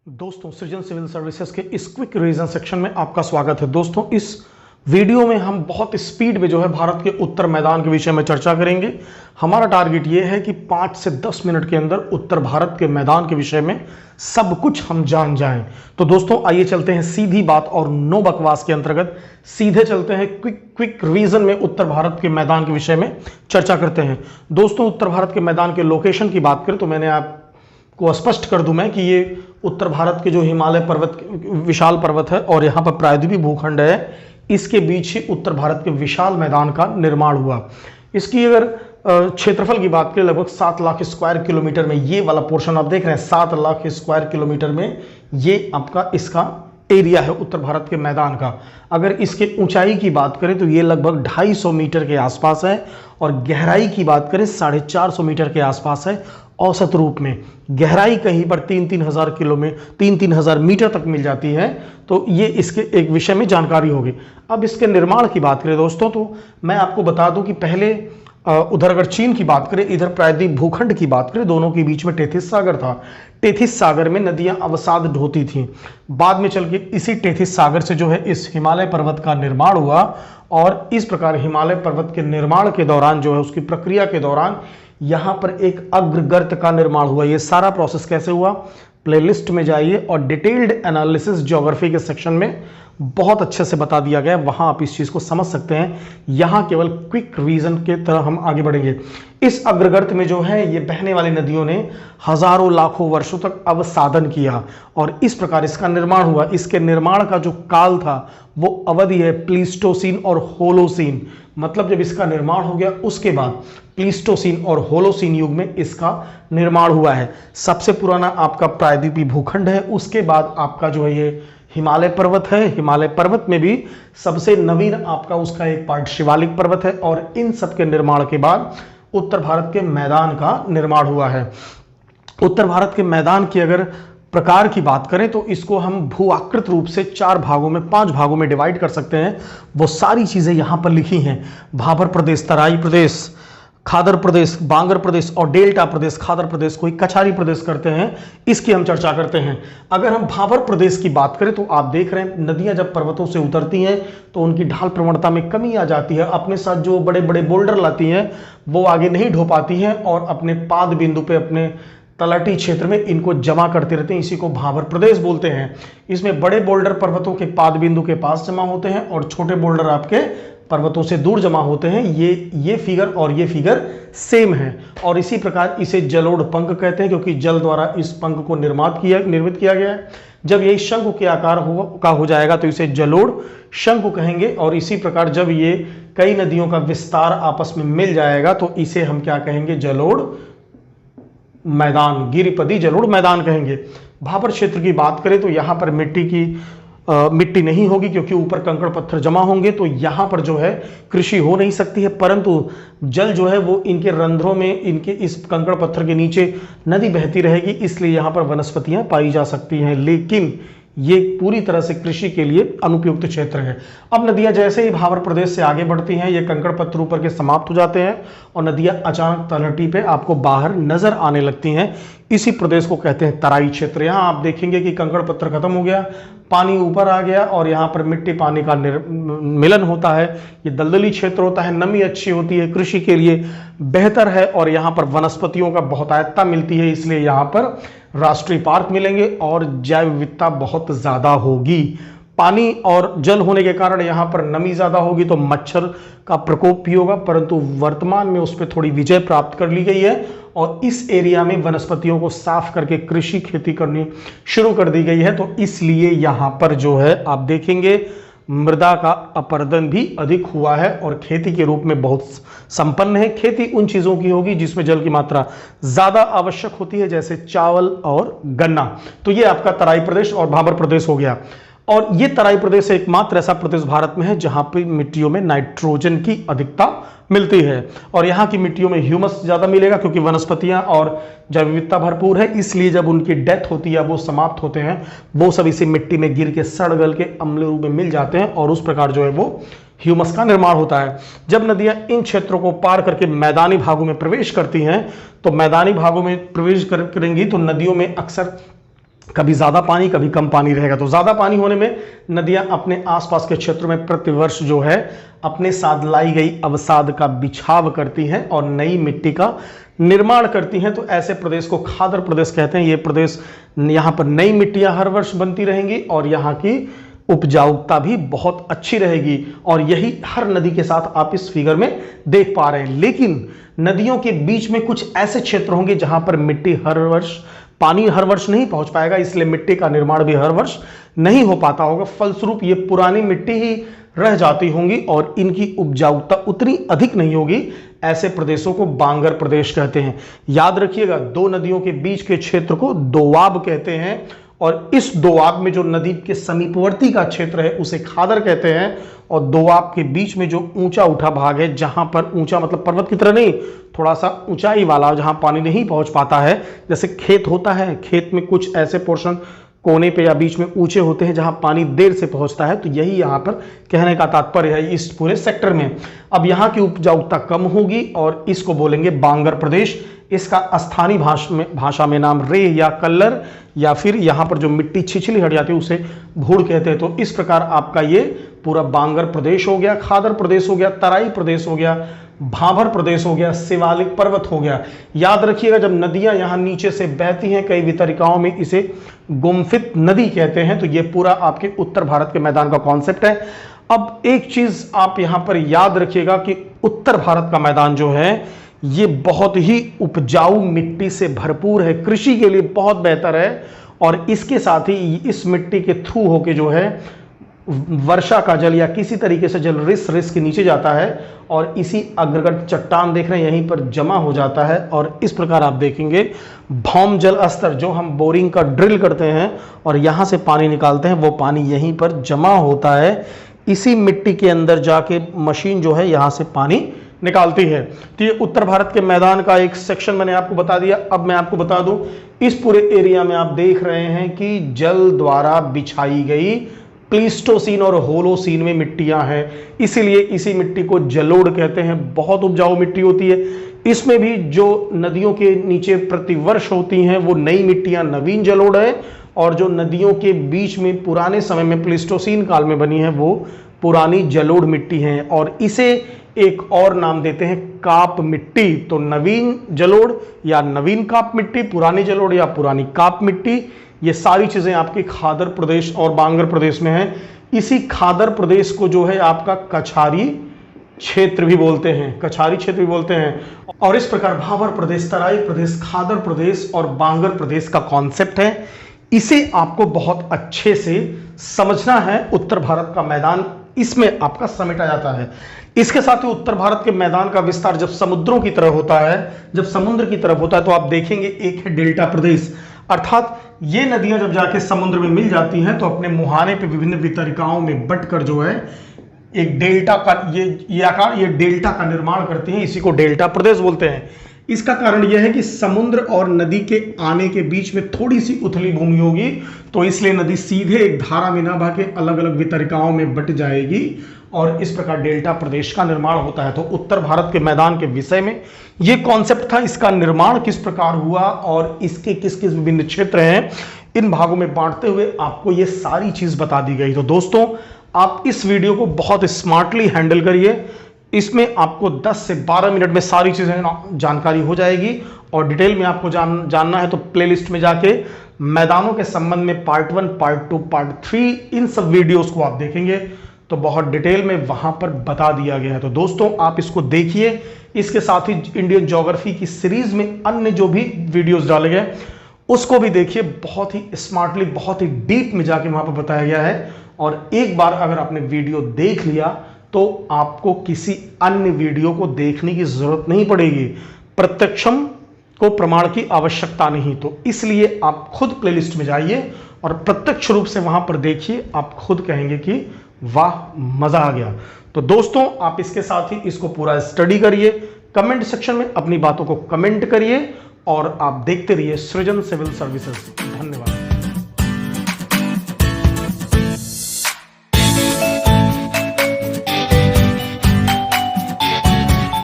दोस्तों सृजन civil services के इस क्विक रिवीजन सेक्शन में आपका स्वागत है। दोस्तों इस वीडियो में हम बहुत स्पीड में जो है भारत के उत्तर मैदान के विषय में चर्चा करेंगे। हमारा टारगेट ये है कि 5 से 10 मिनट के अंदर उत्तर भारत के मैदान के विषय में सब कुछ हम जान जाएं। तो दोस्तों आइए चलते हैं सीधी बात और नो बकवास के अंतर्गत सीधे चलते हैं क्विक रिवीजन में उत्तर भारत के मैदान के विषय में चर्चा करते हैं। दोस्तों उत्तर भारत के मैदान के लोकेशन की बात करें तो मैंने आपको स्पष्ट कर दूं मैं कि ये उत्तर भारत के जो हिमालय पर्वत विशाल पर्वत है और यहाँ पर प्रायद्वीपीय भूखंड है, इसके बीच ही उत्तर भारत के विशाल मैदान का निर्माण हुआ। इसकी अगर क्षेत्रफल की बात करें लगभग 7 लाख स्क्वायर किलोमीटर में ये वाला पोर्शन आप देख रहे हैं, 7 लाख स्क्वायर किलोमीटर में ये आपका इसका एरिया है उत्तर भारत के मैदान का। अगर इसके ऊंचाई की बात करें तो ये लगभग 250 मीटर के आसपास है और गहराई की बात करें 450 मीटर के आसपास है। औसत रूप में गहराई कहीं पर 3-3 हजार मीटर तक मिल जाती है। तो ये इसके एक विषय में जानकारी होगी। अब इसके निर्माण की बात करें दोस्तों तो मैं आपको बता दूं कि पहले उधर अगर चीन की बात करें, इधर प्रायद्वीप भूखंड की बात करें, दोनों के बीच में टेथिस सागर था। टेथिस सागर में नदियां अवसाद ढोती थीं। बाद में चल के इसी टेथिस सागर से जो है इस हिमालय पर्वत का निर्माण हुआ और इस प्रकार हिमालय पर्वत के निर्माण के दौरान जो है उसकी प्रक्रिया के दौरान यहां पर एक अग्रगर्त का निर्माण हुआ। ये सारा प्रोसेस कैसे हुआ, प्लेलिस्ट में जाइए और डिटेल्ड एनालिसिस ज्योग्राफी के सेक्शन में बहुत अच्छे से बता दिया गया है, वहां आप इस चीज को समझ सकते हैं। यहां केवल क्विक रिवीजन के तरह हम आगे बढ़ेंगे। इस अग्रगर्त में जो है ये बहने वाली नदियों ने हजारों लाखों वर्षों तक अवसादन किया और इस प्रकार इसका निर्माण हुआ। इसके निर्माण का जो काल था वो अवधि है प्लीस्टोसीन और होलोसीन। मतलब जब इसका निर्माण हो गया उसके बाद प्लीस्टोसीन और होलोसीन युग में इसका निर्माण हुआ है। सबसे पुराना आपका प्रायद्वीपीय भूखंड है, उसके बाद आपका जो है ये हिमालय पर्वत है। हिमालय पर्वत में भी सबसे नवीन आपका उसका एक पार्ट शिवालिक पर्वत है और इन सब के निर्माण के बाद उत्तर भारत के मैदान का निर्माण हुआ है। उत्तर भारत के मैदान की अगर प्रकार की बात करें तो इसको हम भूआकृत रूप से 5 भागों में डिवाइड कर सकते हैं। वो सारी चीजें यहां पर लिखी हैं। भाबर प्रदेश, तराई प्रदेश, खादर प्रदेश, बांगर प्रदेश और डेल्टा प्रदेश। खादर प्रदेश को ही कछारी प्रदेश करते हैं, इसकी हम चर्चा करते हैं। अगर हम भाबर प्रदेश की बात करें तो आप देख रहे हैं नदियां जब पर्वतों से उतरती हैं तो उनकी ढाल प्रवणता में कमी आ जाती है। अपने साथ जो बड़े बड़े बोल्डर लाती हैं वो आगे नहीं ढो पाती हैं और अपने पाद बिंदु पे अपने तलहटी क्षेत्र में इनको जमा करते रहते हैं। इसी को भाबर प्रदेश बोलते हैं। इसमें बड़े बोल्डर पर्वतों के पाद बिंदु के पास जमा होते हैं और छोटे बोल्डर आपके पर्वतों से दूर जमा होते हैं। ये फिगर और ये फिगर सेम है और इसी प्रकार इसे जलोढ़ पंख कहते हैं क्योंकि जल द्वारा इस पंख को निर्मित किया गया है। जब ये शंकु के आकार हो जाएगा तो इसे जलोढ़ शंकु कहेंगे और इसी प्रकार जब ये कई नदियों का विस्तार आपस में मिल जाएगा तो इसे हम क्या कहेंगे, जलोढ़ मैदान, गिरिपदी जलोढ़ मैदान कहेंगे। भाबर क्षेत्र की बात करें तो यहाँ पर मिट्टी नहीं होगी क्योंकि ऊपर कंकड़ पत्थर जमा होंगे तो यहाँ पर जो है कृषि हो नहीं सकती है, परंतु जल जो है वो इनके रंध्रों में, इनके इस कंकड़ पत्थर के नीचे नदी बहती रहेगी, इसलिए यहाँ पर वनस्पतियां पाई जा सकती हैं। लेकिन ये पूरी तरह से कृषि के लिए अनुपयुक्त क्षेत्र है। अब नदियां जैसे ही भाबर प्रदेश से आगे बढ़ती हैं ये कंकड़ पत्थर ऊपर के समाप्त हो जाते हैं और नदियां अचानक तलहटी पे आपको बाहर नजर आने लगती हैं। इसी प्रदेश को कहते हैं तराई क्षेत्र। यहाँ आप देखेंगे कि कंकड़ पत्थर खत्म हो गया, पानी ऊपर आ गया और यहाँ पर मिट्टी पानी का मिलन होता है। ये दलदली क्षेत्र होता है, नमी अच्छी होती है, कृषि के लिए बेहतर है और यहाँ पर वनस्पतियों का बहुतायतता मिलती है, इसलिए यहाँ पर राष्ट्रीय पार्क मिलेंगे और जैव विविधता बहुत ज्यादा होगी। पानी और जल होने के कारण यहाँ पर नमी ज्यादा होगी तो मच्छर का प्रकोप भी होगा, परंतु वर्तमान में उस पर थोड़ी विजय प्राप्त कर ली गई है और इस एरिया में वनस्पतियों को साफ करके कृषि खेती करनी शुरू कर दी गई है। तो इसलिए यहाँ पर जो है आप देखेंगे मृदा का अपरदन भी अधिक हुआ है और खेती के रूप में बहुत संपन्न है। खेती उन चीजों की होगी जिसमें जल की मात्रा ज्यादा आवश्यक होती है, जैसे चावल और गन्ना। तो ये आपका तराई प्रदेश और भाबर प्रदेश हो गया। और ये तराई प्रदेश एकमात्र ऐसा प्रदेश भारत में है जहां पर मिट्टियों में नाइट्रोजन की अधिकता मिलती है और यहाँ की मिट्टियों में ह्यूमस ज्यादा मिलेगा क्योंकि वनस्पतियां और जैव विविधता भरपूर है। इसलिए जब उनकी डेथ होती है, वो समाप्त होते हैं, वो सब इसी मिट्टी में गिर के सड़ गल के अम्ल रूप में मिल जाते हैं और उस प्रकार जो है वो ह्यूमस का निर्माण होता है। जब नदियां इन क्षेत्रों को पार करके मैदानी भागों में प्रवेश करती हैं तो मैदानी भागों में प्रवेश करेंगी तो नदियों में अक्सर कभी ज़्यादा पानी कभी कम पानी रहेगा। तो ज़्यादा पानी होने में नदियां अपने आसपास के क्षेत्रों में प्रतिवर्ष जो है अपने साथ लाई गई अवसाद का बिछाव करती हैं और नई मिट्टी का निर्माण करती हैं। तो ऐसे प्रदेश को खादर प्रदेश कहते हैं। ये प्रदेश, यहाँ पर नई मिट्टियां हर वर्ष बनती रहेंगी और यहाँ की उपजाऊता भी बहुत अच्छी रहेगी। और यही हर नदी के साथ आप इस फिगर में देख पा रहे हैं। लेकिन नदियों के बीच में कुछ ऐसे क्षेत्र होंगे जहां पर मिट्टी पानी हर वर्ष नहीं पहुंच पाएगा, इसलिए मिट्टी का निर्माण भी हर वर्ष नहीं हो पाता होगा। फलस्वरूप ये पुरानी मिट्टी ही रह जाती होंगी और इनकी उपजाऊता उतनी अधिक नहीं होगी। ऐसे प्रदेशों को बांगर प्रदेश कहते हैं। याद रखिएगा, दो नदियों के बीच के क्षेत्र को दोआब कहते हैं और इस दोआब में जो नदी के समीपवर्ती का क्षेत्र है उसे खादर कहते हैं। और दोआब के बीच में जो ऊंचा उठा भाग है, जहां पर ऊंचा मतलब पर्वत की तरह नहीं, थोड़ा सा ऊंचाई वाला, जहां पानी नहीं पहुंच पाता है, जैसे खेत होता है, खेत में कुछ ऐसे पोर्शन कोने पे या बीच में ऊंचे होते हैं जहां पानी देर से पहुंचता है। तो यही यहां पर कहने का तात्पर्य है इस पूरे सेक्टर में। अब यहां की उपजाऊता कम होगी और इसको बोलेंगे बांगर प्रदेश। इसका स्थानीय भाषा में नाम रे या कल्लर, या फिर यहां पर जो मिट्टी छिछली हट जाती है उसे भूड़ कहते हैं। तो इस प्रकार आपका ये पूरा बांगर प्रदेश हो गया, खादर प्रदेश हो गया, तराई प्रदेश हो गया, भाभर प्रदेश हो गया, शिवालिक पर्वत हो गया। याद रखिएगा, जब नदियां यहां नीचे से बहती हैं, कई वितरिकाओं में इसे गुम्फित नदी कहते हैं। तो ये पूरा आपके उत्तर भारत के मैदान का कॉन्सेप्ट है। अब एक चीज आप यहां पर याद रखिएगा कि उत्तर भारत का मैदान जो है ये बहुत ही उपजाऊ मिट्टी से भरपूर है, कृषि के लिए बहुत बेहतर है। और इसके साथ ही इस मिट्टी के थ्रू होके जो है वर्षा का जल या किसी तरीके से जल रिस के नीचे जाता है और इसी अग्रगढ़ चट्टान देख रहे हैं यहीं पर जमा हो जाता है। और इस प्रकार आप देखेंगे भौम जल स्तर, जो हम बोरिंग का ड्रिल करते हैं और यहां से पानी निकालते हैं, वो पानी यहीं पर जमा होता है। इसी मिट्टी के अंदर जाके मशीन जो है यहां से पानी निकालती है। तो ये उत्तर भारत के मैदान का एक सेक्शन मैंने आपको बता दिया। अब मैं आपको बता दूं, इस पूरे एरिया में आप देख रहे हैं कि जल द्वारा बिछाई गई प्लीस्टोसीन और होलोसीन में मिट्टियां हैं, इसीलिए इसी मिट्टी को जलोढ़ कहते हैं। बहुत उपजाऊ मिट्टी होती है। इसमें भी जो नदियों के नीचे प्रतिवर्ष होती हैं वो नई मिट्टियां नवीन जलोढ़ है, और जो नदियों के बीच में पुराने समय में प्लीस्टोसीन काल में बनी है वो पुरानी जलोढ़ मिट्टी है। और इसे एक और नाम देते हैं काप मिट्टी। तो नवीन जलोढ़ या नवीन काप मिट्टी, पुरानी जलोढ़ या पुरानी काप मिट्टी, ये सारी चीजें आपके खादर प्रदेश और बांगर प्रदेश में हैं। इसी खादर प्रदेश को जो है आपका कछारी क्षेत्र भी बोलते हैं, कछारी क्षेत्र भी बोलते हैं। और इस प्रकार भाभर प्रदेश, तराई प्रदेश, खादर प्रदेश और बांगर प्रदेश का कॉन्सेप्ट है। इसे आपको बहुत अच्छे से समझना है। उत्तर भारत का मैदान इसमें आपका समेटा जाता है। इसके साथ ही उत्तर भारत के मैदान का विस्तार जब समुद्रों की तरफ होता है, जब समुद्र की तरफ होता है, तो आप देखेंगे एक है डेल्टा प्रदेश, अर्थात ये नदियां जब जाके समुद्र में मिल जाती हैं तो अपने मुहाने पे विभिन्न वितरिकाओं में बंटकर जो है एक डेल्टा का ये डेल्टा का निर्माण करती हैं। इसी को डेल्टा प्रदेश बोलते हैं। इसका कारण यह है कि समुद्र और नदी के आने के बीच में थोड़ी सी उथली भूमि होगी, तो इसलिए नदी सीधे एक धारा में ना बह के अलग अलग वितरिकाओं में बट जाएगी और इस प्रकार डेल्टा प्रदेश का निर्माण होता है। तो उत्तर भारत के मैदान के विषय में यह कॉन्सेप्ट था। इसका निर्माण किस प्रकार हुआ और इसके किस किस विभिन्न क्षेत्र हैं, इन भागों में बांटते हुए आपको ये सारी चीज बता दी गई। तो दोस्तों, आप इस वीडियो को बहुत स्मार्टली हैंडल करिए। इसमें आपको 10 से 12 मिनट में सारी चीजें जानकारी हो जाएगी। और डिटेल में आपको जानना है तो प्लेलिस्ट में जाके मैदानों के संबंध में पार्ट 1, पार्ट 2, पार्ट 3 इन सब वीडियोस को आप देखेंगे तो बहुत डिटेल में वहां पर बता दिया गया है। तो दोस्तों, आप इसको देखिए। इसके साथ ही इंडियन ज्योग्राफी की सीरीज में अन्य जो भी वीडियोस डाले गए उसको भी देखिए। बहुत ही स्मार्टली, बहुत ही डीप में जाके वहां पर बताया गया है। और एक बार अगर आपने वीडियो देख लिया तो आपको किसी अन्य वीडियो को देखने की जरूरत नहीं पड़ेगी। प्रत्यक्षम को प्रमाण की आवश्यकता नहीं। तो इसलिए आप खुद प्लेलिस्ट में जाइए और प्रत्यक्ष रूप से वहां पर देखिए। आप खुद कहेंगे कि वाह, मजा आ गया। तो दोस्तों, आप इसके साथ ही इसको पूरा स्टडी करिए। कमेंट सेक्शन में अपनी बातों को कमेंट करिए और आप देखते रहिए सृजन सिविल सर्विसेज। धन्यवाद।